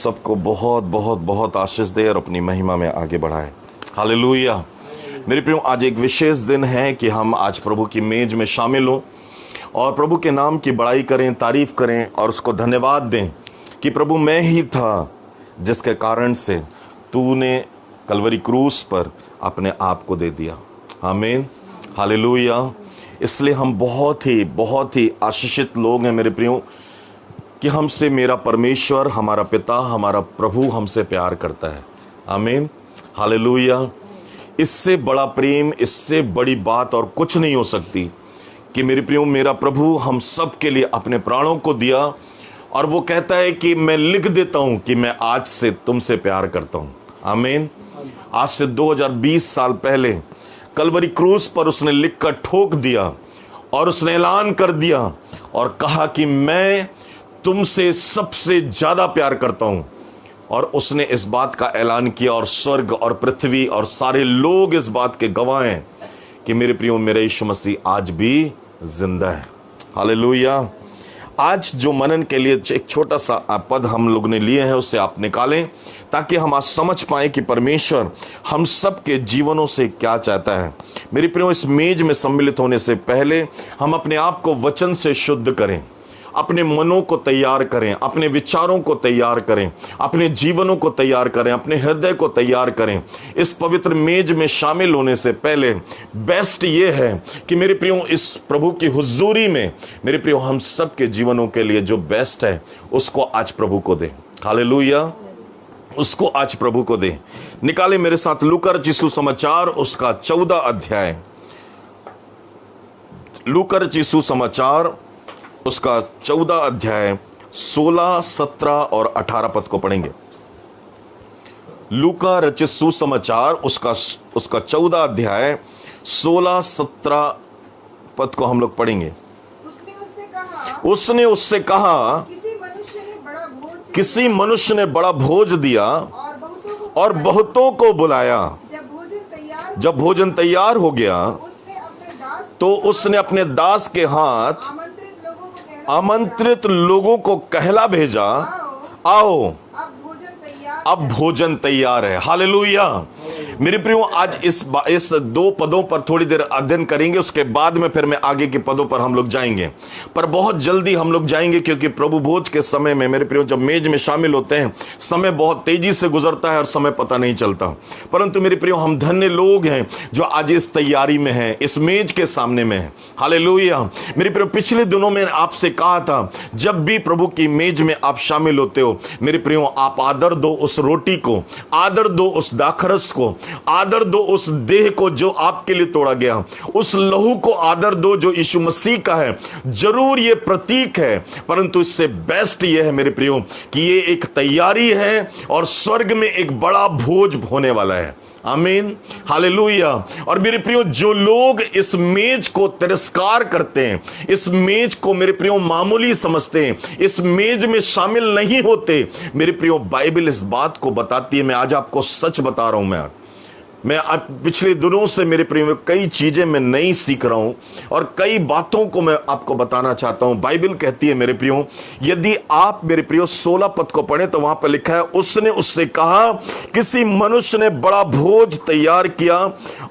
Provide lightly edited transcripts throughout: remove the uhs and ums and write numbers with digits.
सबको बहुत बहुत बहुत आशीष दे और अपनी महिमा में आगे बढ़ाए। हालेलुया। मेरे प्रियो, आज एक विशेष दिन है कि हम आज प्रभु की मेज में शामिल हों और प्रभु के नाम की बड़ाई करें, तारीफ करें और उसको धन्यवाद दें कि प्रभु मैं ही था जिसके कारण से तूने कलवरी क्रूस पर अपने आप को दे दिया। आमीन, हालेलुया। इसलिए हम बहुत ही आशीषित लोग हैं मेरे प्रियो कि हमसे मेरा परमेश्वर, हमारा पिता, हमारा प्रभु हमसे प्यार करता है। आमीन, हालेलुया। इससे बड़ा प्रेम, इससे बड़ी बात और कुछ नहीं हो सकती कि मेरे प्रियो मेरा प्रभु हम सब के लिए अपने प्राणों को दिया और वो कहता है कि मैं लिख देता हूं कि मैं आज से तुमसे प्यार करता हूं। आमीन। आज से 2020 साल पहले कलवरी क्रूस पर उसने लिखकर ठोक दिया और उसने ऐलान कर दिया और कहा कि मैं तुमसे सबसे ज्यादा प्यार करता हूं। और उसने इस बात का ऐलान किया और स्वर्ग और पृथ्वी और सारे लोग इस बात के गवाह हैं कि मेरे प्रियो मेरा यीशु मसीह आज भी जिंदा है। हालेलुया। आज जो मनन के लिए एक छोटा सा पद हम लोग ने लिए हैं उससे आप निकालें ताकि हम आज समझ पाएं कि परमेश्वर हम सब के जीवनों से क्या चाहता है। मेरे प्रियो, इस मेज में सम्मिलित होने से पहले हम अपने आप को वचन से शुद्ध करें, अपने मनों को तैयार करें, अपने विचारों को तैयार करें, अपने जीवनों को तैयार करें, अपने हृदय को तैयार करें। इस पवित्र मेज में शामिल होने से पहले बेस्ट ये है कि मेरे प्रियो इस प्रभु की हुजूरी में मेरे प्रियो हम सब के जीवनों के लिए जो बेस्ट है उसको आज प्रभु को दें। हालेलुया। उसको आज प्रभु को दें। निकाले मेरे साथ लूका रचित सुसमाचार उसका 14 अध्याय। लूका रचित सुसमाचार उसका 14 अध्याय 16, 17 और 18 पद को पढ़ेंगे। लूका रचित सुसमाचार उसका 14 अध्याय 16, 17 पद को हम लोग पढ़ेंगे। उसने उससे कहा किसी मनुष्य ने बड़ा भोज दिया और बहुतों को बुलाया। जब भोजन तैयार हो गया तो उसने अपने दास के हाथ आमंत्रित लोगों को कहला भेजा, आओ अब भोजन तैयार है। हालेलुया। मेरे प्रियो, आज इस दो पदों पर थोड़ी देर अध्ययन करेंगे, उसके बाद में फिर मैं आगे के पदों पर हम लोग जाएंगे। पर बहुत जल्दी हम लोग जाएंगे क्योंकि प्रभु भोज के समय में मेरे प्रियो जब मेज में शामिल होते हैं समय बहुत तेजी से गुजरता है और समय पता नहीं चलता। परंतु मेरे प्रियो हम धन्य लोग हैं जो आज इस तैयारी में हैं, इस मेज के सामने में है। हालेलुया। मेरे प्रियो, पिछले दिनों में आपसे कहा था जब भी प्रभु की मेज में आप शामिल होते हो मेरे प्रियो आप आदर दो उस रोटी को, आदर दो उस दाखरस को, आदर दो उस देह को जो आपके लिए तोड़ा गया, उस लहू को आदर दो जो यीशु मसीह का है। जरूर ये प्रतीक है परंतु इससे बेस्ट ये है मेरे प्रियो कि ये एक तैयारी है और स्वर्ग में एक बड़ा भोज होने वाला है। आमीन, हालेलुया। और मेरे प्रियो जो लोग इस मेज को तिरस्कार करते हैं, इस मेज को मेरे प्रियो मामूली समझते हैं, इस मेज में शामिल नहीं होते, मेरे प्रियो बाइबल इस बात को बताती है। मैं आज आपको सच बता रहा हूं। मैं पिछले दिनों से मेरे प्रियो कई चीजें मैं नई सीख रहा हूं और कई बातों को मैं आपको बताना चाहता हूं। बाइबल कहती है मेरे प्रियो, यदि आप मेरे प्रियो 16 पद को पढ़ें तो वहां पर लिखा है उसने उससे कहा किसी मनुष्य ने बड़ा भोज तैयार किया,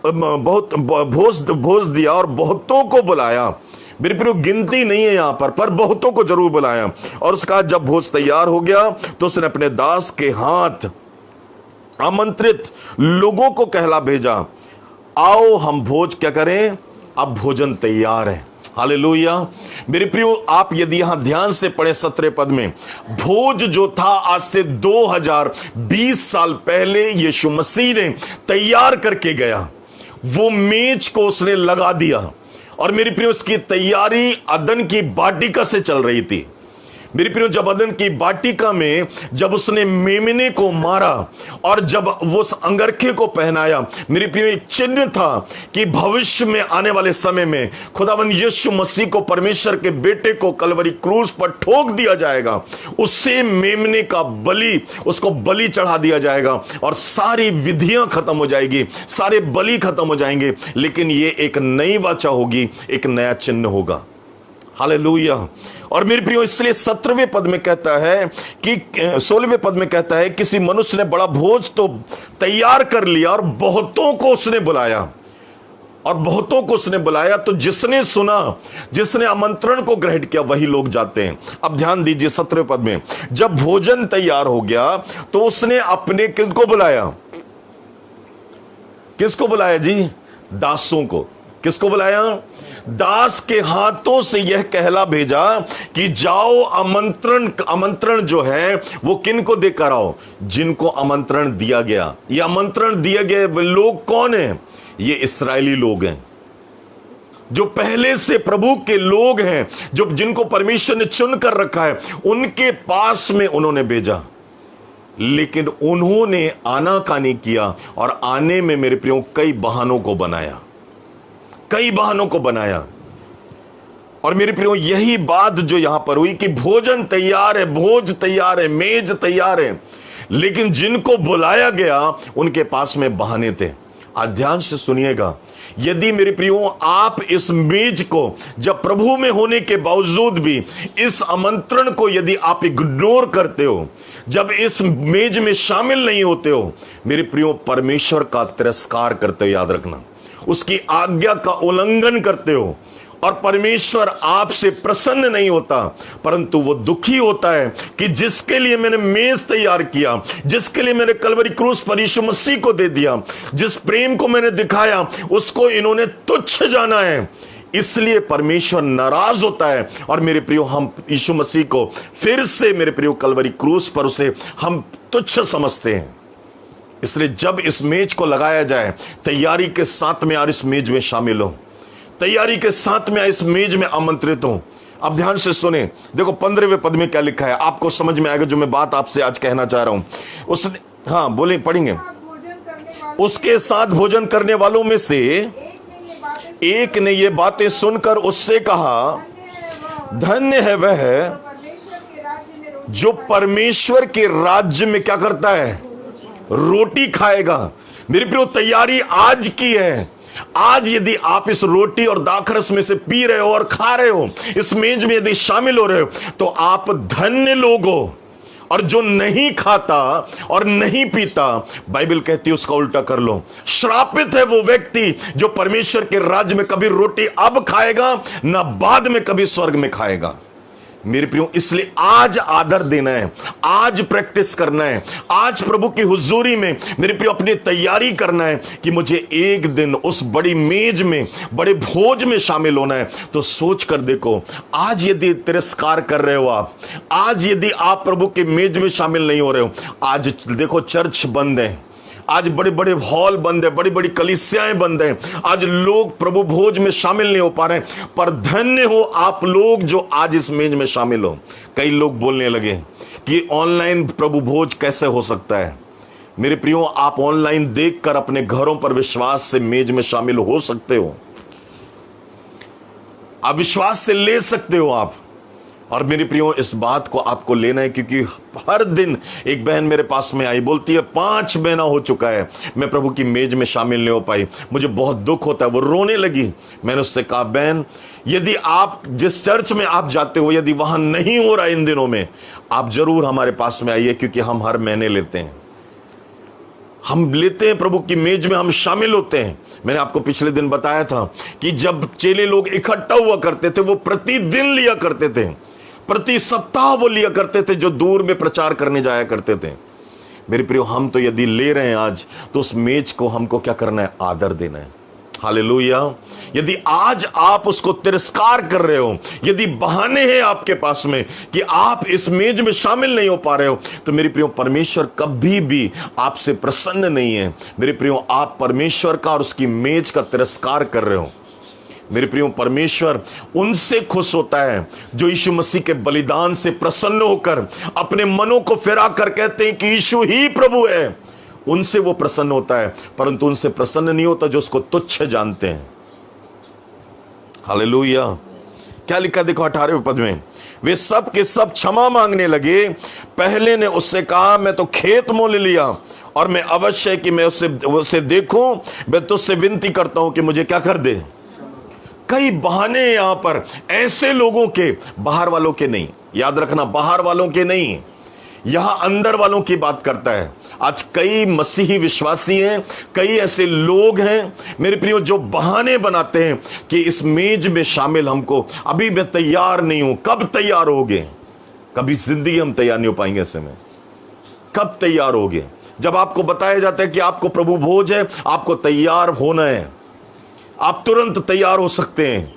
बहुत भोज दिया और बहुतों को बुलाया। मेरे प्रियो गिनती नहीं है यहां पर बहुतों को जरूर बुलाया। और उसका जब भोज तैयार हो गया तो उसने अपने दास के हाथ आमंत्रित लोगों को कहला भेजा, आओ हम भोज क्या करें, अब भोजन तैयार है। हालेलुया। मेरे प्रियो आप यदि यहां ध्यान से पढ़े 17 पद में, भोज जो था आज से 2020 साल पहले यीशु मसीह ने तैयार करके गया, वो मेज को उसने लगा दिया। और मेरे प्रियो उसकी तैयारी अदन की वाटिका से चल रही थी। मेरे प्रियो जब अदन की वाटिका में जब उसने मेमने को मारा और जब वो उस अंगरखे को पहनाया, मेरे प्रियो एक चिन्ह था कि भविष्य में आने वाले समय में खुदावंद यीशु मसीह को, परमेश्वर के बेटे को कलवरी क्रूस पर ठोक दिया जाएगा। उससे मेमने का बलि, उसको बलि चढ़ा दिया जाएगा और सारी विधियां खत्म हो जाएगी, सारे बलि खत्म हो जाएंगे। लेकिन ये एक नई वाचा होगी, एक नया चिन्ह होगा। हालेलुया। और मेरे प्रियो इसलिए 17वें पद में कहता है कि 16वें पद में कहता है, किसी मनुष्य ने बड़ा भोज तो तैयार कर लिया और बहुतों को उसने बुलाया। और बहुतों को उसने बुलाया, तो जिसने सुना, जिसने आमंत्रण को ग्रहण किया, वही लोग जाते हैं। अब ध्यान दीजिए 17वें पद में, जब भोजन तैयार हो गया तो उसने अपने किसको बुलाया? किसको बुलाया जी? दासों को। किसको बुलाया? दास के हाथों से यह कहला भेजा कि जाओ आमंत्रण जो है वो किन को देकर आओ? जिनको आमंत्रण दिया गया। ये आमंत्रण दिए गए वे लोग कौन हैं? ये इस्राएली लोग हैं, जो पहले से प्रभु के लोग हैं, जो जिनको परमेश्वर ने चुन कर रखा है, उनके पास में उन्होंने भेजा। लेकिन उन्होंने आनाकानी किया और आने में मेरे प्रियो कई बहानों को बनाया, कई बहानों को बनाया। और मेरे प्रियो यही बात जो यहां पर हुई कि भोजन तैयार है, भोज तैयार है, मेज तैयार है, लेकिन जिनको बुलाया गया उनके पास में बहाने थे। आज ध्यान से सुनिएगा, यदि मेरे प्रियो आप इस मेज को, जब प्रभु में होने के बावजूद भी इस आमंत्रण को यदि आप इग्नोर करते हो, जब इस मेज में शामिल नहीं होते हो, मेरे प्रियो परमेश्वर का तिरस्कार करते हो। याद रखना, उसकी आज्ञा का उल्लंघन करते हो और परमेश्वर आपसे प्रसन्न नहीं होता, परंतु वो दुखी होता है कि जिसके लिए मैंने मेज तैयार किया, जिसके लिए मैंने कलवरी क्रूस पर यीशु मसीह को दे दिया, जिस प्रेम को मैंने दिखाया, उसको इन्होंने तुच्छ जाना है। इसलिए परमेश्वर नाराज होता है। और मेरे प्रियो हम यीशु मसीह को फिर से मेरे प्रियो कलवरी क्रूस पर उसे हम तुच्छ समझते हैं। इसलिए जब इस मेज को लगाया जाए, तैयारी के साथ में यार इस मेज में शामिल हो, तैयारी के साथ में इस मेज में आमंत्रित हो। अब ध्यान से सुने, देखो 15वें पद में क्या लिखा है, आपको समझ में आएगा जो मैं बात आपसे आज कहना चाह रहा हूं। उसने, हाँ बोले, पढ़ेंगे। उसके साथ भोजन करने वालों में से एक ने ये बातें सुनकर उससे कहा, धन्य है वह जो परमेश्वर के राज्य में क्या करता है? रोटी खाएगा। मेरे प्रियो तैयारी आज की है। आज यदि आप इस रोटी और दाखरस में से पी रहे हो और खा रहे हो, इस मेज में यदि शामिल हो रहे हो, तो आप धन्य लोग हो। और जो नहीं खाता और नहीं पीता, बाइबल कहती है उसका उल्टा कर लो, श्रापित है वो व्यक्ति जो परमेश्वर के राज्य में कभी रोटी अब खाएगा ना बाद में कभी स्वर्ग में खाएगा। मेरे प्रियो इसलिए आज आदर देना है, आज प्रैक्टिस करना है, आज प्रभु की हुजूरी में मेरे प्रियो अपनी तैयारी करना है कि मुझे एक दिन उस बड़ी मेज में, बड़े भोज में शामिल होना है। तो सोच कर देखो, आज यदि तिरस्कार कर रहे हो आप, आज यदि आप प्रभु के मेज में शामिल नहीं हो रहे हो, आज देखो चर्च बंद है, आज बड़े बड़े हॉल बंद है, बड़ी बड़ी कलीसियाएं बंद हैं, आज लोग प्रभु भोज में शामिल नहीं हो पा रहे हैं। पर धन्य हो आप लोग जो आज इस मेज में शामिल हो। कई लोग बोलने लगे कि ऑनलाइन प्रभु भोज कैसे हो सकता है। मेरे प्रियो, आप ऑनलाइन देखकर अपने घरों पर विश्वास से मेज में शामिल हो सकते हो, आप विश्वास से ले सकते हो आप। और मेरे प्रियो इस बात को आपको लेना है, क्योंकि हर दिन एक बहन मेरे पास में आई, बोलती है 5 महीना हो चुका है मैं प्रभु की मेज में शामिल नहीं हो पाई, मुझे बहुत दुख होता है। वो रोने लगी। मैंने उससे कहा, बहन यदि आप जिस चर्च में आप जाते हो यदि वहां नहीं हो रहा इन दिनों में, आप जरूर हमारे पास में आइए, क्योंकि हम हर महीने लेते हैं, हम लेते हैं प्रभु की मेज में, हम शामिल होते हैं। मैंने आपको पिछले दिन बताया था कि जब चेले लोग इकट्ठा हुआ करते थे, वो प्रतिदिन लिया करते थे, प्रति सप्ताह वो लिया करते थे, जो दूर में प्रचार करने जाया करते थे। मेरे प्रियो, हम तो यदि ले रहे हैं आज, तो उस मेज को हमको क्या करना है? आदर देना है। हालेलुया। यदि आज आप उसको तिरस्कार कर रहे हो, यदि बहाने हैं आपके पास में कि आप इस मेज में शामिल नहीं हो पा रहे हो, तो मेरे प्रियो परमेश्वर कभी भी आपसे प्रसन्न नहीं है। मेरे प्रियो, आप परमेश्वर का और उसकी मेज का तिरस्कार कर रहे हो। मेरे प्रियो, परमेश्वर उनसे खुश होता है जो यीशु मसीह के बलिदान से प्रसन्न होकर अपने मनों को फिरा कर कहते हैं कि यीशु ही प्रभु है। उनसे वो प्रसन्न होता है, परंतु उनसे प्रसन्न नहीं होता जो उसको तुच्छ जानते हैं। हालेलुया। क्या लिखा देखो 18वें पद में, वे सब के सब क्षमा मांगने लगे। पहले ने उससे कहा, मैं तो खेत मोल लिया और मैं अवश्य कि मैं उससे देखूं, मैं तुझसे विनती करता हूं कि मुझे क्या कर दे, कई बहाने यहां पर ऐसे लोगों के, बाहर वालों के नहीं, याद रखना, बाहर वालों के नहीं, यहां अंदर वालों की बात करता है। आज कई मसीही विश्वासी हैं, कई ऐसे लोग हैं मेरे प्रियो जो बहाने बनाते हैं कि इस मेज में शामिल हमको, अभी मैं तैयार नहीं हूं। कब तैयार होगे? कभी जिंदगी हम तैयार नहीं हो पाएंगे ऐसे में। कब तैयार होगे? जब आपको बताया जाता है कि आपको प्रभु भोज है, आपको तैयार होना है, आप तुरंत तैयार हो सकते हैं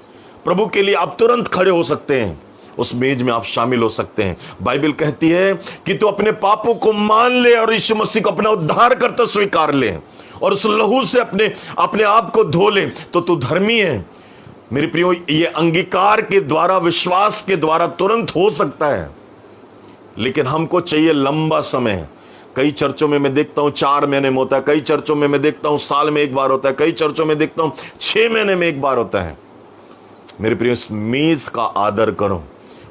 प्रभु के लिए, आप तुरंत खड़े हो सकते हैं, उस मेज में आप शामिल हो सकते हैं। बाइबल कहती है कि तू अपने पापों को मान ले और यीशु मसीह को अपना उद्धार करता स्वीकार ले और उस लहू से अपने आप को धो ले, तो तू धर्मी है। मेरे प्रियो, ये अंगीकार के द्वारा, विश्वास के द्वारा तुरंत हो सकता है, लेकिन हमको चाहिए लंबा समय। कई चर्चों में मैं देखता हूं 4 महीने में होता है, कई चर्चों में मैं देखता हूं साल में एक बार होता है, कई चर्चों में देखता हूं 6 महीने में एक बार होता है। मेरे प्रिय, इस मेज का आदर करो,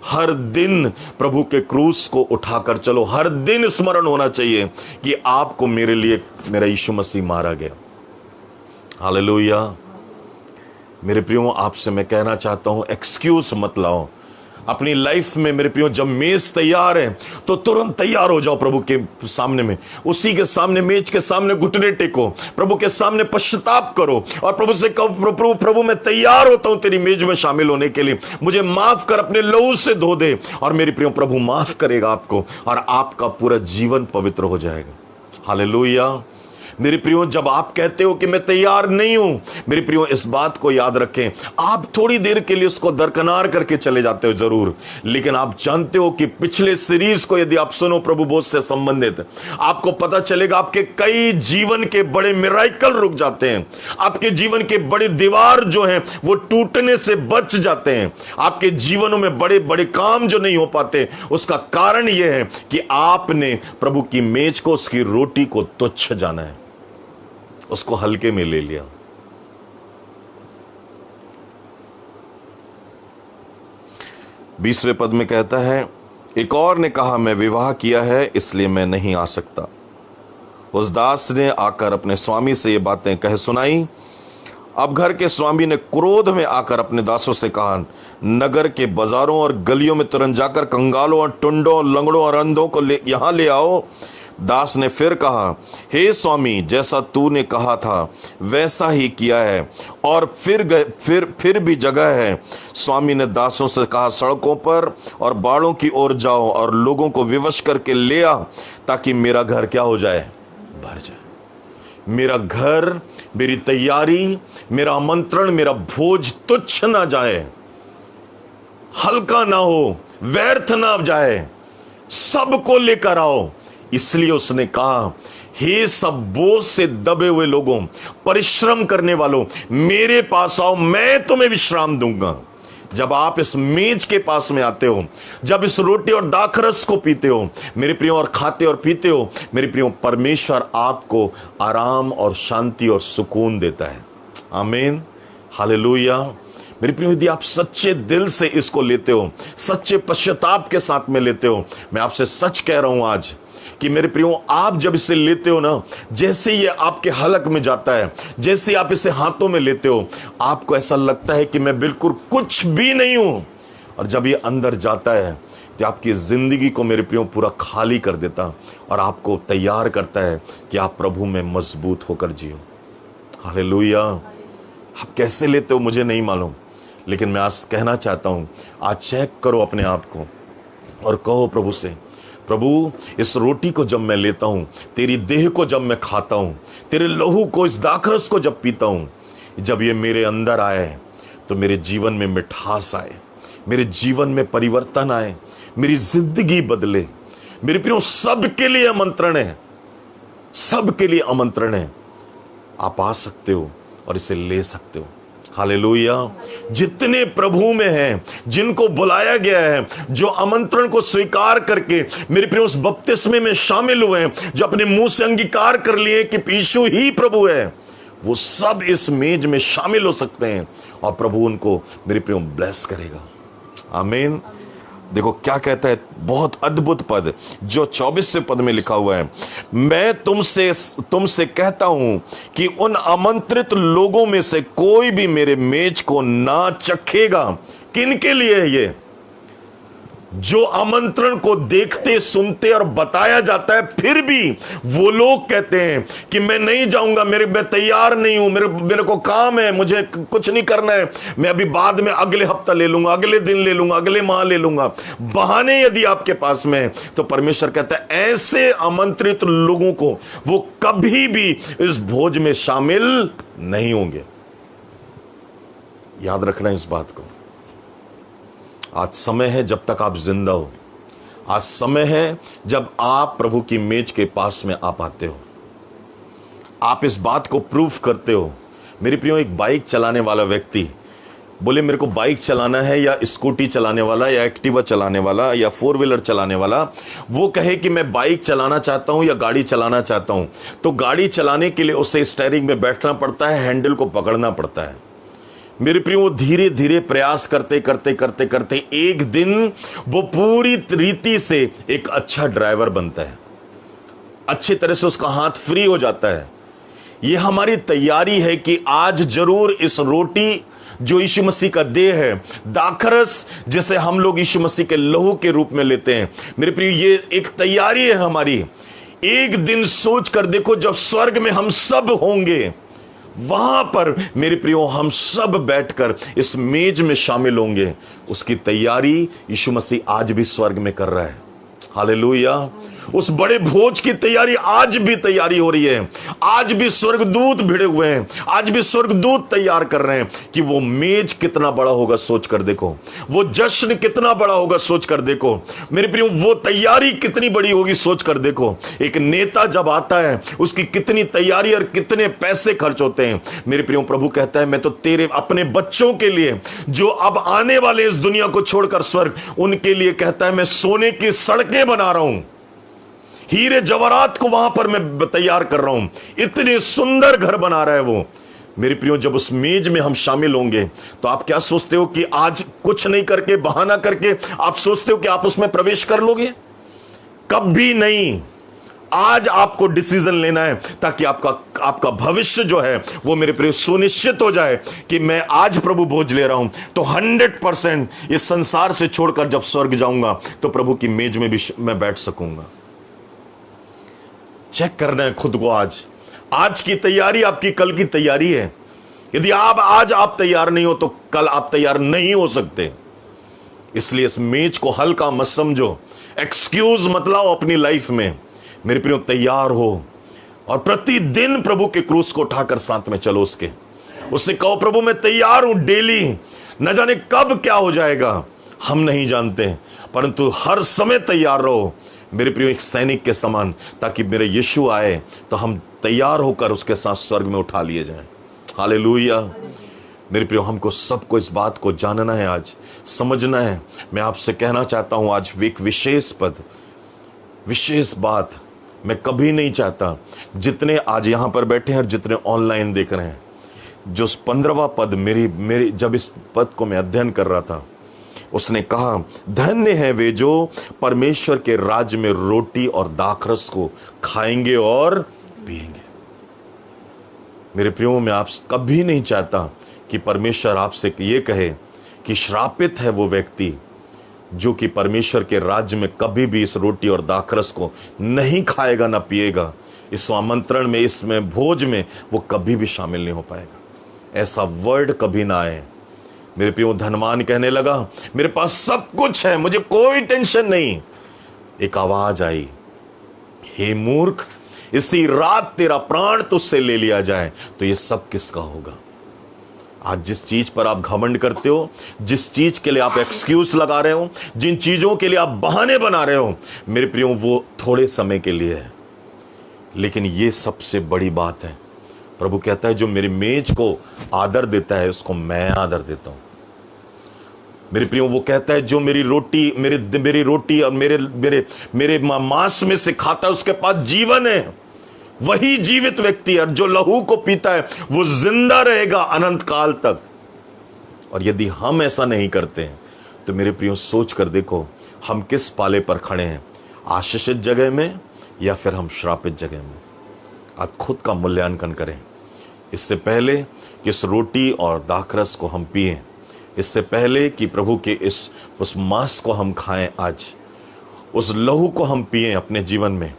हर दिन प्रभु के क्रूस को उठाकर चलो, हर दिन स्मरण होना चाहिए कि आपको मेरे लिए मेरा यीशु मसीह मारा गया। हालेलुया। मेरे प्रियो, आपसे मैं कहना चाहता हूं, एक्सक्यूज मत लाओ अपनी लाइफ में। मेरे प्रियो, जब मेज तैयार है तो तुरंत तैयार हो जाओ प्रभु के सामने में, उसी के सामने, मेज के सामने घुटने टेको, प्रभु के सामने पश्चाताप करो और प्रभु से कहो, प्रभु मैं तैयार होता हूं तेरी मेज में शामिल होने के लिए, मुझे माफ कर, अपने लहू से धो दे। और मेरे प्रियो, प्रभु माफ करेगा आपको और आपका पूरा जीवन पवित्र हो जाएगा। हालेलुया। मेरे प्रियो, जब आप कहते हो कि मैं तैयार नहीं हूं, मेरे प्रियो, इस बात को याद रखें, आप थोड़ी देर के लिए उसको दरकिनार करके चले जाते हो जरूर, लेकिन आप जानते हो कि पिछले सीरीज को यदि आप सुनो प्रभु बोझ से संबंधित, आपको पता चलेगा आपके कई जीवन के बड़े मिराकल रुक जाते हैं, आपके जीवन के बड़े दीवार जो हैं वो टूटने से बच जाते हैं, आपके जीवनों में बड़े बड़े काम जो नहीं हो पाते, उसका कारण यह है कि आपने प्रभु की मेज को, उसकी रोटी को तुच्छ जाना है, उसको हल्के में ले लिया। बीसवें पद में कहता है, एक और ने कहा, मैं विवाह किया है इसलिए मैं नहीं आ सकता। उस दास ने आकर अपने स्वामी से ये बातें कह सुनाई। अब घर के स्वामी ने क्रोध में आकर अपने दासों से कहा, नगर के बाजारों और गलियों में तुरंत जाकर कंगालों और टुंडों, लंगड़ों और अंधों को यहां ले आओ। दास ने फिर कहा, हे स्वामी, जैसा तूने कहा था वैसा ही किया है, और फिर भी जगह है। स्वामी ने दासों से कहा, सड़कों पर और बाड़ों की ओर जाओ और लोगों को विवश करके ले आ, ताकि मेरा घर क्या हो जाए? भर जाए। मेरा घर, मेरी तैयारी, मेरा आमंत्रण, मेरा भोज तुच्छ ना जाए, हल्का ना हो, व्यर्थ ना जाए, सबको लेकर आओ। इसलिए उसने कहा, हे सब बोझ से दबे हुए लोगों, परिश्रम करने वालों, मेरे पास आओ, मैं तुम्हें विश्राम दूंगा। जब आप इस मेज के पास में आते हो, जब इस रोटी और दाखरस को पीते हो मेरे प्रियो, और खाते और पीते हो मेरे प्रियो, परमेश्वर आपको आराम और शांति और सुकून देता है। आमीन, हालेलुया। मेरे प्रियो, यदि आप सच्चे दिल से इसको लेते हो, सच्चे पश्चाताप के साथ में लेते हो, मैं आपसे सच कह रहा हूं आज कि मेरे प्रियो, आप जब इसे लेते हो ना, जैसे ये आपके हलक में जाता है, जैसे आप इसे हाथों में लेते हो, आपको ऐसा लगता है कि मैं बिल्कुल कुछ भी नहीं हूं, और जब ये अंदर जाता है तो आपकी जिंदगी को मेरे प्रियो पूरा खाली कर देता और आपको तैयार करता है कि आप प्रभु में मजबूत होकर जियो। हालेलुया। आप कैसे लेते हो मुझे नहीं मालूम, लेकिन मैं आज कहना चाहता हूं, आज चेक करो अपने आप को और कहो प्रभु से, प्रभु, इस रोटी को जब मैं लेता हूं, तेरी देह को जब मैं खाता हूं, तेरे लहू को, इस दाखरस को जब पीता हूं, जब ये मेरे अंदर आए तो मेरे जीवन में मिठास आए, मेरे जीवन में परिवर्तन आए, मेरी जिंदगी बदले। मेरे प्रियो, सबके लिए आमंत्रण है, सबके लिए आमंत्रण है। आप आ सकते हो और इसे ले सकते हो। हालेलुया। जितने प्रभु में हैं, जिनको बुलाया गया है, जो आमंत्रण को स्वीकार करके मेरे प्रिय उस बपतिस्मे में शामिल हुए हैं, जो अपने मुंह से अंगीकार कर लिए कि यीशु ही प्रभु है, वो सब इस मेज में शामिल हो सकते हैं और प्रभु उनको मेरे प्रिय ब्लेस करेगा। आमीन। देखो क्या कहता है, बहुत अद्भुत पद जो 24वें पद में लिखा हुआ है, मैं तुमसे कहता हूं कि उन आमंत्रित लोगों में से कोई भी मेरे मेज को ना चखेगा। किनके लिए है ये? जो आमंत्रण को देखते सुनते और बताया जाता है, फिर भी वो लोग कहते हैं कि मैं नहीं जाऊंगा, मैं तैयार नहीं हूं, मेरे को काम है, मुझे कुछ नहीं करना है, मैं अभी बाद में अगले हफ्ता ले लूंगा, अगले दिन ले लूंगा, अगले माह ले लूंगा। बहाने यदि आपके पास में है, तो परमेश्वर कहता है ऐसे आमंत्रित लोगों को वो कभी भी इस भोज में शामिल नहीं होंगे। याद रखना इस बात को। आज समय है जब तक आप जिंदा हो, आज समय है जब आप प्रभु की मेज के पास में आ पाते हो, आप इस बात को प्रूफ करते हो। मेरे प्रियो, एक बाइक चलाने वाला व्यक्ति बोले मेरे को बाइक चलाना है, या स्कूटी चलाने वाला, या एक्टिवा चलाने वाला, या 4 व्हीलर चलाने वाला, वो कहे कि मैं बाइक चलाना चाहता हूं या गाड़ी चलाना चाहता हूं, तो गाड़ी चलाने के लिए उसे स्टीयरिंग में बैठना पड़ता है, हैंडल को पकड़ना पड़ता है। मेरे प्रियो, वो धीरे धीरे प्रयास करते करते करते करते एक दिन वो पूरी रीति से एक अच्छा ड्राइवर बनता है, अच्छी तरह से उसका हाथ फ्री हो जाता है। ये हमारी तैयारी है कि आज जरूर इस रोटी जो यीशु मसीह का देह है, दाखरस जिसे हम लोग यीशु मसीह के लहू के रूप में लेते हैं, मेरे प्रियो ये एक तैयारी है हमारी। एक दिन सोच कर देखो, जब स्वर्ग में हम सब होंगे, वहां पर मेरे प्रियो हम सब बैठकर इस मेज में शामिल होंगे। उसकी तैयारी यीशु मसीह आज भी स्वर्ग में कर रहा है। हालेलुया। उस बड़े भोज की तैयारी आज भी तैयारी हो रही है। आज भी स्वर्गदूत भिड़े हुए हैं, आज भी स्वर्गदूत तैयार कर रहे हैं कि वो मेज कितना बड़ा होगा सोच कर देखो, वो जश्न कितना बड़ा होगा सोच कर देखो। मेरे प्रियो, वो तैयारी कितनी बड़ी होगी सोच कर देखो। एक नेता जब आता है, उसकी कितनी तैयारी और कितने पैसे खर्च होते हैं। मेरे प्रियो, प्रभु कहता है मैं तो तेरे अपने बच्चों के लिए, जो अब आने वाले इस दुनिया को छोड़कर स्वर्ग, उनके लिए कहता है मैं सोने की सड़कें बना रहा हूं, हीरे जवाहरात को वहां पर मैं तैयार कर रहा हूं। इतने सुंदर घर बना रहा है वो। मेरे प्रियो, जब उस मेज में हम शामिल होंगे, तो आप क्या सोचते हो कि आज कुछ नहीं करके, बहाना करके आप सोचते हो कि आप उसमें प्रवेश कर लोगे? कभी नहीं। आज आपको डिसीजन लेना है ताकि आपका भविष्य जो है वो मेरे प्रियो सुनिश्चित हो जाए कि मैं आज प्रभु भोज ले रहा हूं तो 100% इस संसार से छोड़कर जब स्वर्ग जाऊंगा तो प्रभु की मेज में भी मैं बैठ सकूंगा। चेक करना है खुद को। आज की तैयारी आपकी कल की तैयारी है। यदि आज आप तैयार नहीं हो तो कल आप तैयार नहीं हो सकते। इसलिए इस मेज को हल्का मत समझो, एक्सक्यूज मत लाओ अपनी लाइफ में। मेरे प्रियो, तैयार हो और प्रतिदिन प्रभु के क्रूस को उठाकर साथ में चलो उससे कहो प्रभु मैं तैयार हूं डेली। न जाने कब क्या हो जाएगा हम नहीं जानते, परंतु हर समय तैयार रहो मेरे प्रियो, एक सैनिक के समान, ताकि मेरे यीशु आए तो हम तैयार होकर उसके साथ स्वर्ग में उठा लिए जाएं। हालेलुया। मेरे प्रियो, हमको सबको इस बात को जानना है, आज समझना है। मैं आपसे कहना चाहता हूं आज एक विशेष बात मैं कभी नहीं चाहता, जितने आज यहां पर बैठे हैं और जितने ऑनलाइन देख रहे हैं, जो 15वां पद मेरी जब इस पद को मैं अध्ययन कर रहा था, उसने कहा धन्य है वे जो परमेश्वर के राज्य में रोटी और दाखरस को खाएंगे और पिएंगे। मेरे प्रियो, मैं आप कभी नहीं चाहता कि परमेश्वर आपसे ये कहे कि श्रापित है वो व्यक्ति जो कि परमेश्वर के राज्य में कभी भी इस रोटी और दाखरस को नहीं खाएगा ना पिएगा। इस आमंत्रण में, इसमें भोज में वो कभी भी शामिल नहीं हो पाएगा। ऐसा वर्ड कभी ना आए। मेरे प्रियो, धनवान कहने लगा मेरे पास सब कुछ है, मुझे कोई टेंशन नहीं। एक आवाज आई, हे मूर्ख, इसी रात तेरा प्राण तुझसे ले लिया जाए तो ये सब किसका होगा? आज जिस चीज पर आप घमंड करते हो, जिस चीज के लिए आप एक्सक्यूज लगा रहे हो, जिन चीजों के लिए आप बहाने बना रहे हो, मेरे प्रियो, वो थोड़े समय के लिए है, लेकिन ये सबसे बड़ी बात है। प्रभु कहता है जो मेरी मेज को आदर देता है उसको मैं आदर देता हूं। मेरे प्रियो, वो कहता है जो मेरी रोटी और मेरे मांस में से खाता है उसके पास जीवन है, वही जीवित व्यक्ति है। जो लहू को पीता है वो जिंदा रहेगा अनंत काल तक। और यदि हम ऐसा नहीं करते हैं तो मेरे प्रियो सोच कर देखो हम किस पाले पर खड़े हैं, आशीषित जगह में या फिर हम श्रापित जगह में। आज खुद का मूल्यांकन करें। इससे पहले कि इस रोटी और दाखरस को हम पिएं, इससे पहले कि प्रभु के उस मांस को हम खाएं, आज उस लहू को हम पिएं अपने जीवन में,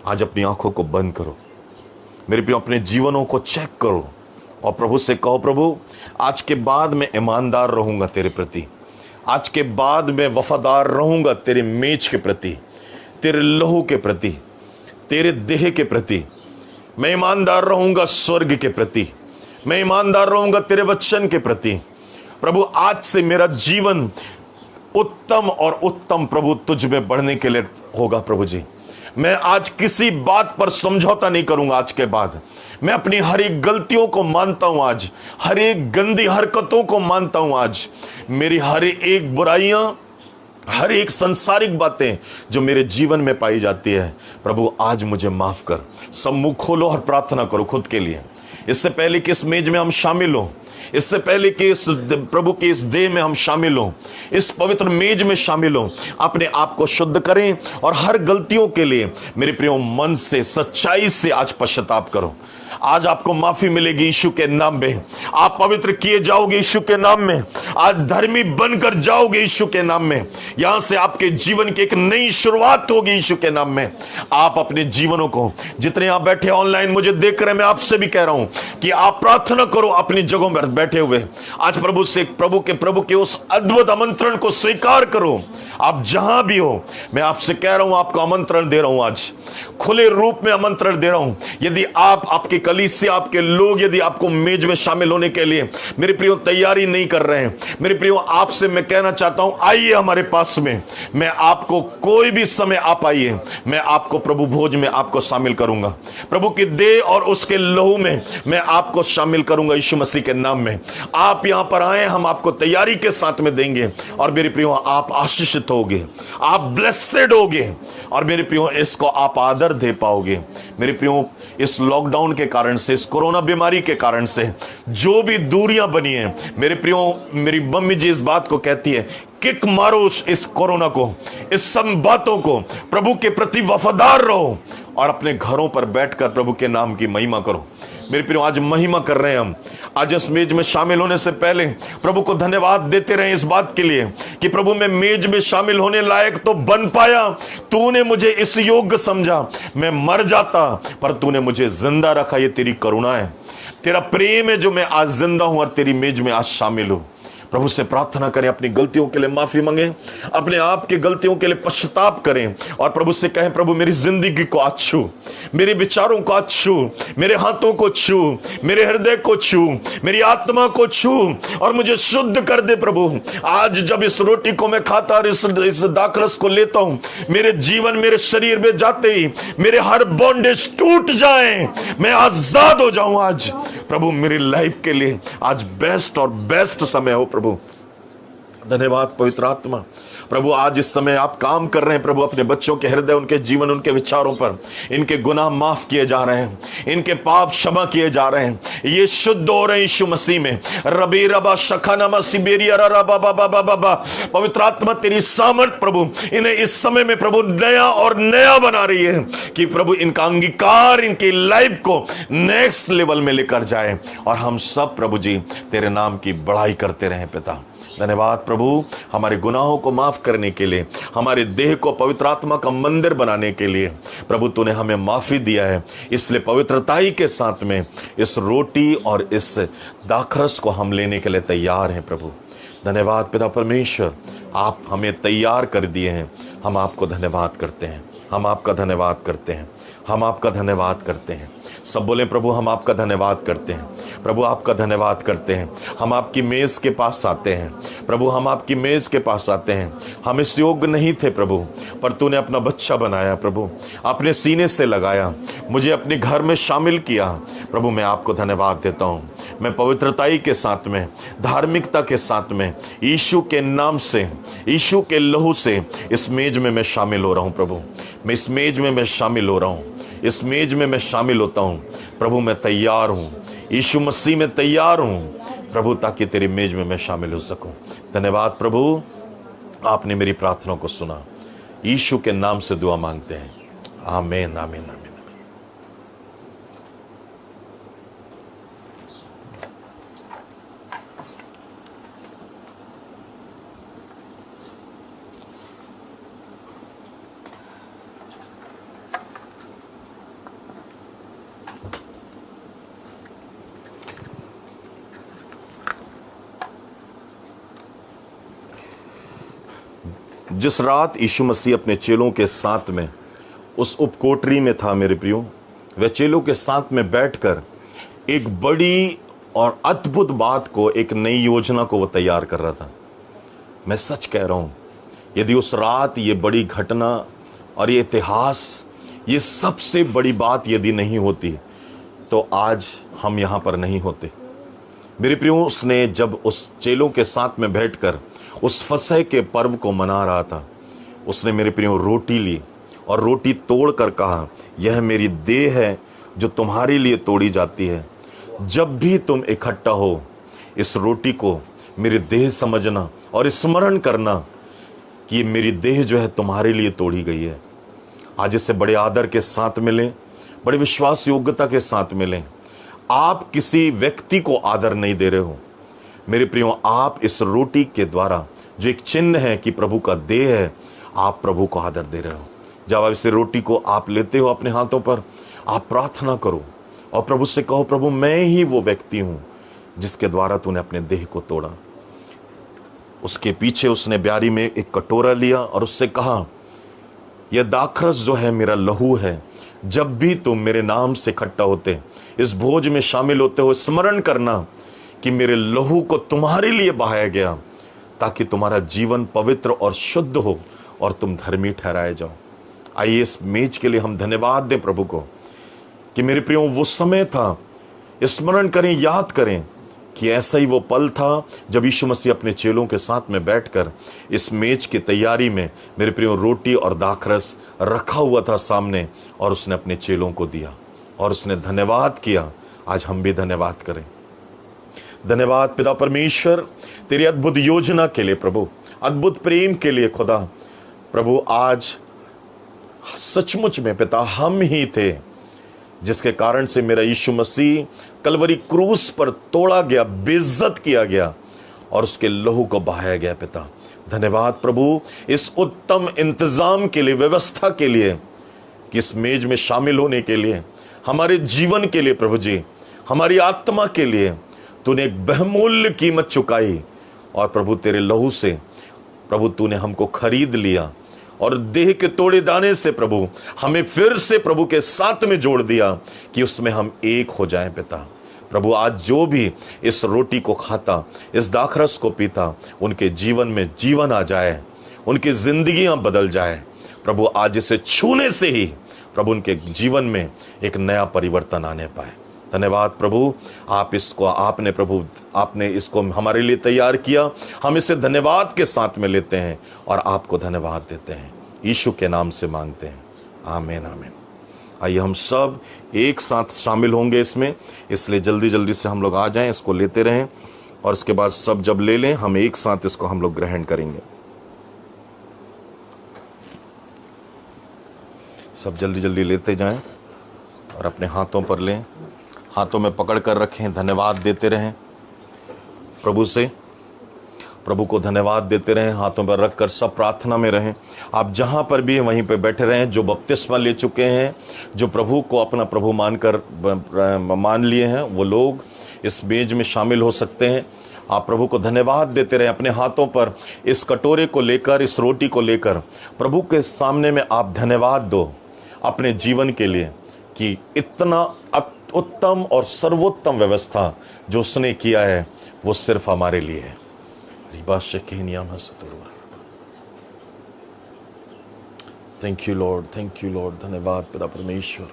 आज अपनी आंखों को बंद करो मेरे प्रियो, अपने जीवनों को चेक करो और प्रभु से कहो, प्रभु आज के बाद मैं ईमानदार रहूंगा तेरे प्रति, आज के बाद मैं वफादार रहूंगा तेरे मेज के प्रति, तेरे लहू के प्रति, तेरे देह के प्रति। मैं ईमानदार रहूंगा स्वर्ग के प्रति, मैं ईमानदार रहूंगा तेरे वचन के प्रति। प्रभु आज से मेरा जीवन उत्तम और उत्तम प्रभु तुझ में बढ़ने के लिए होगा। प्रभु जी, मैं आज किसी बात पर समझौता नहीं करूंगा। आज के बाद मैं अपनी हर एक गलतियों को मानता हूं, आज हर एक गंदी हरकतों को मानता हूं, आज मेरी हर एक बुराइयां, हर एक सांसारिक बातें जो मेरे जीवन में पाई जाती है, प्रभु आज मुझे माफ कर। सब मुंह खोलो और प्रार्थना करो खुद के लिए। इससे पहले कि इस मेज में हम शामिल हो, इससे पहले कि इस प्रभु के इस देह में हम शामिल हो, इस पवित्र मेज में शामिल हो, अपने आप को शुद्ध करें और हर गलतियों के लिए मेरे प्रियो मन से सच्चाई से आज पश्चाताप करो। आज आपको माफी मिलेगी यीशु के नाम में। आप पवित्र किए जाओगे यीशु के नाम में। आज धर्मी बनकर जाओगे यीशु के नाम में। यहां से आपके जीवन की एक नई शुरुआत होगी यीशु के नाम में। आप अपने जीवनों को, जितने यहां बैठे ऑनलाइन मुझे देख रहे हैं, मैं आपसे भी कह रहा हूं कि आप प्रार्थना करो अपनी जगहों में बैठे हुए। आज प्रभु से प्रभु के उस अद्भुत आमंत्रण को स्वीकार करो। आप जहां भी हो, मैं आपसे कह रहा हूं, आपको आमंत्रण दे रहा हूं, आज खुले रूप में आमंत्रण दे रहा हूं। यदि आप, आपके कलीसिया, आपके लोग यदि आपको मेज में शामिल होने के लिए मेरे प्रियो तैयारी नहीं कर रहे हैं, मेरे प्रियो आपसे मैं कहना चाहता हूं, आइए हमारे पास में। मैं आपको कोई भी समय आप आइए, मैं आपको प्रभु भोज में आपको शामिल करूंगा। प्रभु की देह और उसके लहू में मैं आपको शामिल करूंगा यीशु मसीह के नाम में। आप यहां पर आए, हम आपको तैयारी के साथ में देंगे और मेरे प्रियो आप आशीषित होगे, आप ब्लेसेड होगे और मेरे प्रियो इसको आप आदर दे पाओगे। मेरे प्रियो इस लॉकडाउन के कारण से, इस कोरोना बीमारी के कारण से जो भी दूरियां बनी हैं, मेरे प्रियो मेरी मम्मी जी इस बात को कहती है, किक मारो इस कोरोना को, इस सब बातों को, प्रभु के प्रति वफादार रहो और अपने घरों पर बैठकर प्रभु के नाम की महिमा करो। मेरे प्रियो आज महिमा कर रहे हैं हम। आज इस मेज में शामिल होने से पहले प्रभु को धन्यवाद देते रहे इस बात के लिए कि प्रभु मैं मेज में शामिल होने लायक तो बन पाया, तूने मुझे इस योग्य समझा। मैं मर जाता पर तूने मुझे जिंदा रखा। ये तेरी करुणा है, तेरा प्रेम है जो मैं आज जिंदा हूं और तेरी मेज में आज शामिल हूं। प्रभु से प्रार्थना करें, अपनी गलतियों के लिए माफी मांगे, अपने आप की गलतियों के लिए पश्चाताप करें और प्रभु से कहें, प्रभु मेरी जिंदगी को आज छू, मेरे विचारों को आज छू, मेरे हाथों को छू, मेरे हृदय को छू, मेरी आत्मा को छू और मुझे शुद्ध कर दे। प्रभु आज जब इस रोटी को मैं खाता और इस दाखरस को लेता हूं, मेरे जीवन, मेरे शरीर में जाते ही मेरे हर बॉन्डेज टूट जाए, मैं आजाद हो जाऊं। आज प्रभु मेरी लाइफ के लिए आज बेस्ट और बेस्ट समय हो। प्रभु धन्यवाद पवित्र आत्मा। प्रभु आज इस समय आप काम कर रहे हैं प्रभु, अपने बच्चों के हृदय, उनके जीवन, उनके विचारों पर। इनके गुनाह माफ किए जा रहे हैं, इनके पाप क्षमा किए जा रहे हैं, ये शुद्ध हो रहे हैं यीशु मसीह में। रबी रबा शखानामा सिबेरिया रबा बाबा बाबा, पवित्र आत्मा तेरी सामर्थ प्रभु इन्हें इस समय में प्रभु नया और नया बना रही है कि प्रभु इनका अंगीकार इनकी लाइफ को नेक्स्ट लेवल में लेकर जाए और हम सब प्रभु जी तेरे नाम की बड़ाई करते रहे। पिता धन्यवाद प्रभु, हमारे गुनाहों को माफ करने के लिए, हमारे देह को पवित्र आत्मा का मंदिर बनाने के लिए प्रभु तूने हमें माफी दिया है। इसलिए पवित्रताई के साथ में इस रोटी और इस दाखरस को हम लेने के लिए तैयार हैं। प्रभु धन्यवाद पिता परमेश्वर, आप हमें तैयार कर दिए हैं। हम आपको धन्यवाद करते हैं, हम आपका धन्यवाद करते हैं, हम आपका धन्यवाद करते हैं। सब बोले प्रभु हम आपका धन्यवाद करते हैं, प्रभु आपका धन्यवाद करते हैं। हम आपकी मेज के पास आते हैं प्रभु, हम आपकी मेज के पास आते हैं। हम इस योग्य नहीं थे प्रभु, पर तूने अपना बच्चा बनाया प्रभु, अपने सीने से लगाया, मुझे अपने घर में शामिल किया। प्रभु मैं आपको धन्यवाद देता हूँ। मैं पवित्रताई के साथ में, धार्मिकता के साथ में, यीशु के नाम से, यीशु के लहू से इस मेज में मैं शामिल हो रहा हूँ। प्रभु मैं इस मेज में मैं शामिल हो रहा हूँ, इस मेज में मैं शामिल होता हूँ। प्रभु मैं तैयार हूँ, यीशु मसीह में तैयार हूँ प्रभु, ताकि तेरी मेज में मैं शामिल हो सकूँ। धन्यवाद प्रभु, आपने मेरी प्रार्थना को सुना। यीशु के नाम से दुआ मांगते हैं, आमीन आमीन आमीन। जिस रात यीशु मसीह अपने चेलों के साथ में उस उपकोटरी में था मेरे प्रियो, वह चेलों के साथ में बैठकर एक बड़ी और अद्भुत बात को, एक नई योजना को वो तैयार कर रहा था। मैं सच कह रहा हूं, यदि उस रात ये बड़ी घटना और ये इतिहास, ये सबसे बड़ी बात यदि नहीं होती तो आज हम यहां पर नहीं होते। मेरे प्रियो, उसने जब उस चेलों के साथ में बैठकर उस फसह के पर्व को मना रहा था, उसने मेरे प्रियो रोटी ली और रोटी तोड़ कर कहा, यह मेरी देह है जो तुम्हारे लिए तोड़ी जाती है। जब भी तुम इकट्ठा हो, इस रोटी को मेरी देह समझना और स्मरण करना कि ये मेरी देह जो है तुम्हारे लिए तोड़ी गई है। आज इसे बड़े आदर के साथ मिलें, बड़े विश्वास योग्यता के साथ मिलें। आप किसी व्यक्ति को आदर नहीं दे रहे हो मेरे प्रियो, आप इस रोटी के द्वारा जो एक चिन्ह है कि प्रभु का देह है, आप प्रभु को आदर दे रहे हो। जब आप इस रोटी को आप लेते हो अपने हाथों पर, आप प्रार्थना करो और प्रभु से कहो, प्रभु मैं ही वो व्यक्ति हूं जिसके द्वारा तूने अपने देह को तोड़ा। उसके पीछे उसने ब्यारी में एक कटोरा लिया और उससे कहा, यह दाखरस जो है मेरा लहू है। जब भी तुम मेरे नाम से इकट्ठा होते, इस भोज में शामिल होते हो, स्मरण करना कि मेरे लहू को तुम्हारे लिए बहाया गया ताकि तुम्हारा जीवन पवित्र और शुद्ध हो और तुम धर्मी ठहराए जाओ। आइए इस मेज के लिए हम धन्यवाद दें प्रभु को कि मेरे प्रियो, वो समय था, स्मरण करें, याद करें कि ऐसा ही वो पल था जब यीशु मसीह अपने चेलों के साथ में बैठकर इस मेज की तैयारी में मेरे प्रियो रोटी और दाखरस रखा हुआ था सामने, और उसने अपने चेलों को दिया और उसने धन्यवाद किया। आज हम भी धन्यवाद करें। धन्यवाद पिता परमेश्वर, तेरी अद्भुत योजना के लिए प्रभु, अद्भुत प्रेम के लिए खुदा। प्रभु आज सचमुच में पिता हम ही थे जिसके कारण से मेरा यीशु मसीह कलवरी क्रूस पर तोड़ा गया, बेइज्जत किया गया और उसके लहू को बहाया गया। पिता धन्यवाद प्रभु इस उत्तम इंतजाम के लिए, व्यवस्था के लिए, कि इस मेज में शामिल होने के लिए, हमारे जीवन के लिए प्रभु जी, हमारी आत्मा के लिए तूने एक बहुमूल्य कीमत चुकाई और प्रभु तेरे लहू से प्रभु तूने हमको खरीद लिया और देह के तोड़े दाने से प्रभु हमें फिर से प्रभु के साथ में जोड़ दिया कि उसमें हम एक हो जाएं। पिता प्रभु आज जो भी इस रोटी को खाता, इस दाखरस को पीता, उनके जीवन में जीवन आ जाए, उनकी जिंदगियां बदल जाए। प्रभु आज इसे छूने से ही प्रभु उनके जीवन में एक नया परिवर्तन आने पाए। धन्यवाद प्रभु, आप इसको आपने इसको हमारे लिए तैयार किया। हम इसे धन्यवाद के साथ में लेते हैं और आपको धन्यवाद देते हैं। यीशु के नाम से मांगते हैं, आमीन आमीन। आइए हम सब एक साथ शामिल होंगे इसमें, इसलिए जल्दी जल्दी से हम लोग आ जाएं, इसको लेते रहें और उसके बाद सब जब ले लें हम एक साथ इसको हम लोग ग्रहण करेंगे। सब जल्दी जल्दी लेते जाएं और अपने हाथों पर लें, हाथों में पकड़ कर रखें, धन्यवाद देते रहें प्रभु से, प्रभु को धन्यवाद देते रहें, हाथों पर रखकर सब प्रार्थना में रहें। आप जहाँ पर भी हैं वहीं पर बैठे रहें। जो बपतिस्मा ले चुके हैं, जो प्रभु को अपना प्रभु मान लिए हैं, वो लोग इस मेज में शामिल हो सकते हैं। आप प्रभु को धन्यवाद देते रहें। अपने हाथों पर इस कटोरे को लेकर, इस रोटी को लेकर प्रभु के सामने में आप धन्यवाद दो अपने जीवन के लिए कि इतना उत्तम और सर्वोत्तम व्यवस्था जो उसने किया है वो सिर्फ हमारे लिए है। Thank you Lord, thank you Lord. धन्यवाद पिता परमेश्वर,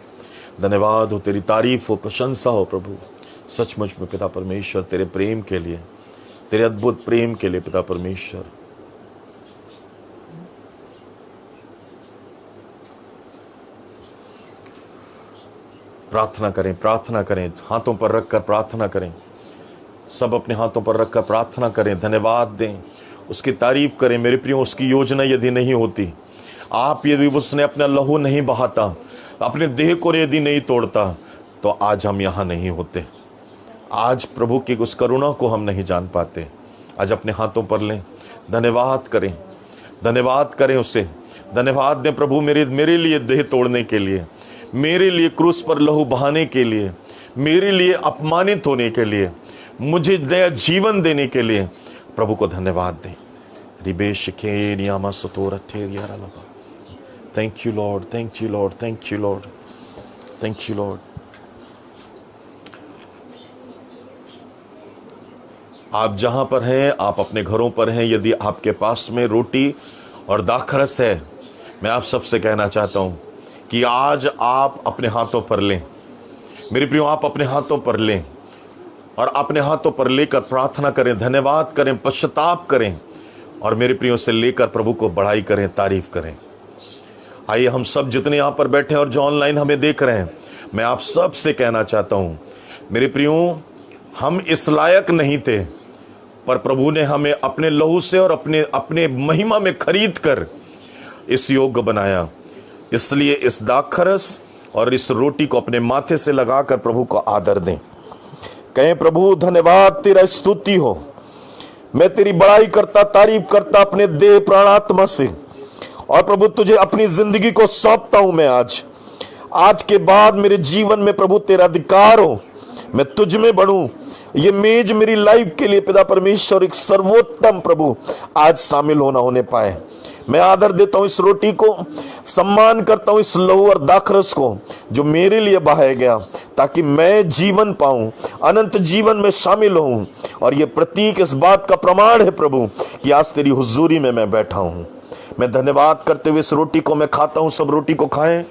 धन्यवाद हो, तेरी तारीफ हो, प्रशंसा हो प्रभु। सचमुच में पिता परमेश्वर तेरे प्रेम के लिए, तेरे अद्भुत प्रेम के लिए पिता परमेश्वर। प्रार्थना करें, प्रार्थना करें, हाथों पर रखकर प्रार्थना करें। सब अपने हाथों पर रखकर प्रार्थना करें, धन्यवाद दें उसकी तारीफ करें। मेरे प्रियो, उसकी योजना यदि नहीं होती, आप यदि उसने अपना लहू नहीं बहाता, अपने देह को यदि नहीं तोड़ता, तो आज हम यहाँ नहीं होते। आज प्रभु की उस करुणा को हम नहीं जान पाते। आज अपने हाथों पर लें, धन्यवाद करें, धन्यवाद करें उसे, धन्यवाद दें प्रभु मेरे लिए देह तोड़ने के लिए, मेरे लिए क्रूस पर लहू बहाने के लिए, मेरे लिए अपमानित होने के लिए, मुझे नया जीवन देने के लिए प्रभु को धन्यवाद दें। रिबेश के नियामा सुतोर ठेरिया लगा। Thank you Lord, thank you Lord, thank you Lord, thank you Lord. आप जहां पर हैं, आप अपने घरों पर हैं, यदि आपके पास में रोटी और दाखरस है, मैं आप सबसे कहना चाहता हूं कि आज आप अपने हाथों पर लें। मेरे प्रियो, आप अपने हाथों पर लें और अपने हाथों पर लेकर प्रार्थना करें, धन्यवाद करें, पश्चाताप करें और मेरे प्रियो से लेकर प्रभु को बड़ाई करें, तारीफ करें। आइए हम सब जितने यहाँ पर बैठे हैं और जो ऑनलाइन हमें देख रहे हैं, मैं आप सब से कहना चाहता हूँ, मेरे प्रियो, हम इस लायक नहीं थे, पर प्रभु ने हमें अपने लहू से और अपने महिमा में खरीद कर इस योग्य बनाया। इसलिए इस दाखरस और इस रोटी को अपने माथे से लगाकर प्रभु को आदर दें। कहें, प्रभु धन्यवाद, तेरा स्तुति हो, मैं तेरी बड़ाई करता, तारीफ करता अपने देह प्राणात्मा से। और प्रभु तुझे अपनी जिंदगी को सौंपता हूं। मैं आज के बाद मेरे जीवन में प्रभु तेरा अधिकार हो, मैं तुझ में बढ़ूं। ये मेज मेरी लाइफ के लिए पिता परमेश्वर एक सर्वोत्तम प्रभु आज शामिल होने पाए। मैं आदर देता हूं इस रोटी को, सम्मान करता हूं इस लहू और दाखरस को जो मेरे लिए बहाया गया, ताकि मैं जीवन पाऊं, अनंत जीवन में शामिल हूं। और ये प्रतीक इस बात का प्रमाण है प्रभु कि आज तेरी हुजूरी में मैं बैठा हूं। मैं धन्यवाद करते हुए इस रोटी को मैं खाता हूं। सब रोटी को खाएं,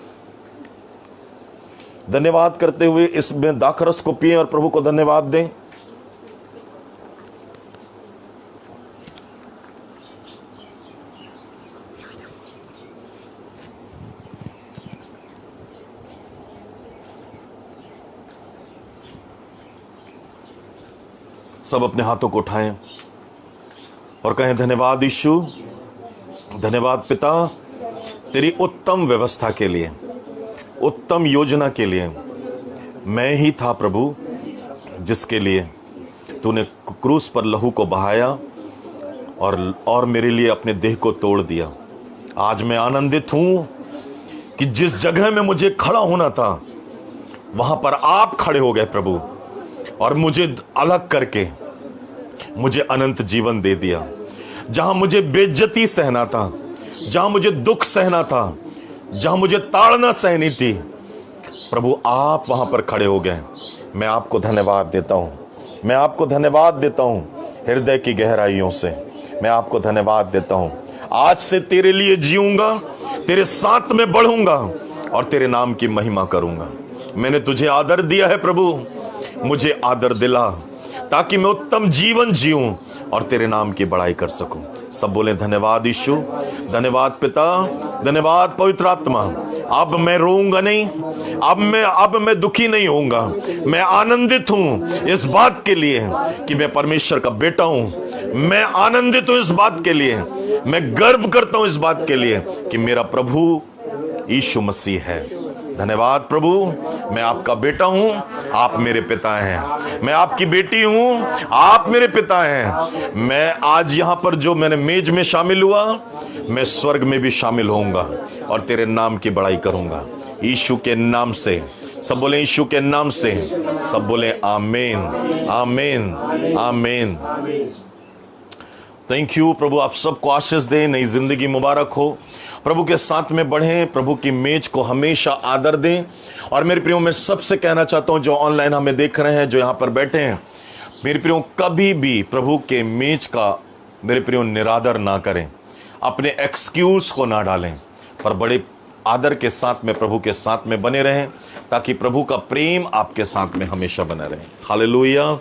धन्यवाद करते हुए इसमें दाखरस को पिएं और प्रभु को धन्यवाद दें। सब अपने हाथों को उठाएं और कहें, धन्यवाद यीशु, धन्यवाद पिता, तेरी उत्तम व्यवस्था के लिए, उत्तम योजना के लिए। मैं ही था प्रभु जिसके लिए तूने क्रूस पर लहू को बहाया और मेरे लिए अपने देह को तोड़ दिया। आज मैं आनंदित हूं कि जिस जगह में मुझे खड़ा होना था, वहां पर आप खड़े हो गए प्रभु, और मुझे अलग करके मुझे अनंत जीवन दे दिया। जहां मुझे बेइज्जती सहना था, जहां मुझे दुख सहना था, जहां मुझे ताड़ना सहनी थी, प्रभु आप वहां पर खड़े हो गए। मैं आपको धन्यवाद देता हूं, मैं आपको धन्यवाद देता हूं हृदय की गहराइयों से। मैं आपको धन्यवाद देता हूं। आज से तेरे लिए जीऊंगा, तेरे साथ में बढ़ूंगा और तेरे नाम की महिमा करूंगा। मैंने तुझे आदर दिया है प्रभु, मुझे आदर दिला ताकि मैं उत्तम जीवन जीऊं और तेरे नाम की बड़ाई कर सकूं। सब बोले, धन्यवाद यीशु, धन्यवाद पिता, धन्यवाद पवित्र आत्मा। अब मैं रोऊंगा नहीं, अब मैं दुखी नहीं होऊंगा। मैं आनंदित हूं इस बात के लिए कि मैं परमेश्वर का बेटा हूं। मैं आनंदित हूं इस बात के लिए, मैं गर्व करता हूं इस बात के लिए कि मेरा प्रभु यीशु मसीह है। धन्यवाद प्रभु, मैं आपका बेटा हूं, आप मेरे पिता हैं। मैं आपकी बेटी हूं, आप मेरे पिता हैं। मैं आज यहां पर जो मैंने मेज में शामिल हुआ, मैं स्वर्ग में भी शामिल होऊंगा और तेरे नाम की बड़ाई करूंगा यीशु के नाम से। सब बोले यीशु के नाम से, सब बोले आमीन, आमीन, आमीन। थैंक यू प्रभु, आप सबको आशीष दें, नई जिंदगी मुबारक हो। प्रभु के साथ में बढ़ें, प्रभु की मेज को हमेशा आदर दें। और मेरे प्रियो, मैं सबसे कहना चाहता हूं जो ऑनलाइन हमें देख रहे हैं, जो यहां पर बैठे हैं, मेरे प्रियो, कभी भी प्रभु के मेज का मेरे प्रियो निरादर ना करें, अपने एक्सक्यूज को ना डालें, पर बड़े आदर के साथ में प्रभु के साथ में बने रहें, ताकि प्रभु का प्रेम आपके साथ में हमेशा बना रहे। हालेलुया।